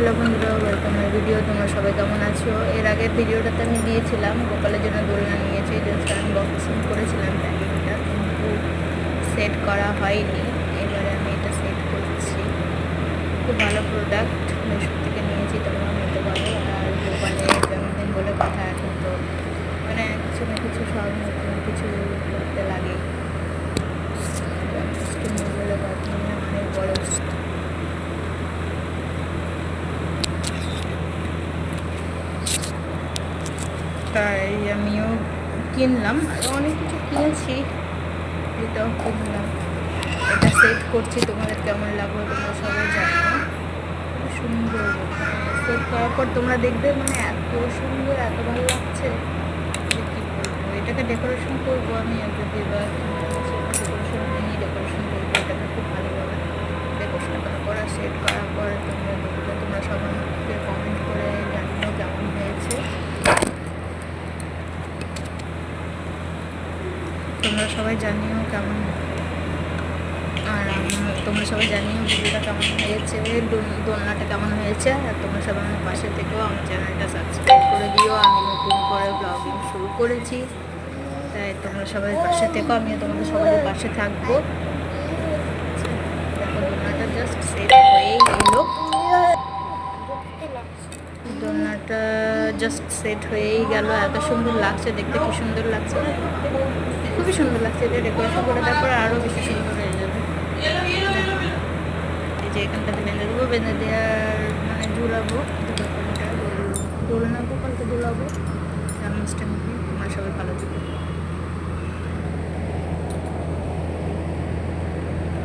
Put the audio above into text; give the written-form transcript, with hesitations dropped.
Hello বন্ধুরা, welcome my video. তোমরা সবাই কেমন আছো? এর আগের ভিডিওটাতে আমি দিয়েছিলাম গোপালের জন্য দোলনা নিয়েছি, জাস্ট আনবক্সিং করেছিলাম প্যাকিংটা, কিন্তু সেট করা হয়নি। এবারে আমি এটা সেট করছি। খুব ভালো প্রোডাক্ট, মেশো থেকে নিয়েছি, তোমরা নিতে পারো। আর গোপালের জন্মদিন বলে কথা, এখন তো মানে কিছু না কিছু সব নতুন কিছু করতে লাগে। জন্মাষ্টমী বলে কথা, অনেক বড় তাই আমিও কিনলাম। আরও অনেক কিছু কিনেছি, এটাও কিনলাম। এটা সেট করছি, তোমাদের কেমন লাগবে তোমরা সবাই জানো। খুব সুন্দর, সেট করার পর তোমরা দেখবে মানে এত সুন্দর, এত ভালো লাগছে যে কী বলবো। এটাকে ডেকোরেশন করবো আমি, যদি এবার ডেকোরেশন নিয়ে ডেকোরেশন করবো এটাকে খুব ভালোভাবে। ডেকোরেশন করার পর সেট করার পর তোমরা দেখবে, তোমরা সবাইকে কমেন্ট করে জানিও কেমন হয়েছে। তোমরা সবাই জানিও কেমন, আর তোমরা সবাই জানিও ভিডিওটা কেমন হয়েছে, দোলনাটা কেমন হয়েছে। আর তোমরা সবাই আমার পাশে থেকেও আমার চ্যানেলটা সাবস্ক্রাইব করে দিও। আমি নতুন করে ব্লগিং শুরু করেছি, তাই তোমরা সবাই পাশে থেকো, আমিও তোমাদের সবাই পাশে থাকবো। দেখো দোলনাটা জাস্ট সেট হয়েই গেলো, দোলনাটা জাস্ট সেট হয়েই গেল। এত সুন্দর লাগছে দেখতে, কি সুন্দর লাগছে, খুবই সুন্দর লাগছে। এটা ডেকোরেশন করে দেওয়ার পর আরও বেশি সুন্দর হয়ে যাবে। এই যে এখানটাতে বেঁধে দেবো, বেঁধে দেওয়ার মানে ঝুলাবো দোলনা, গোপালকে ঝুলাবো জন্মাষ্টমীতে। তোমার সবাই ভালো থাকবে।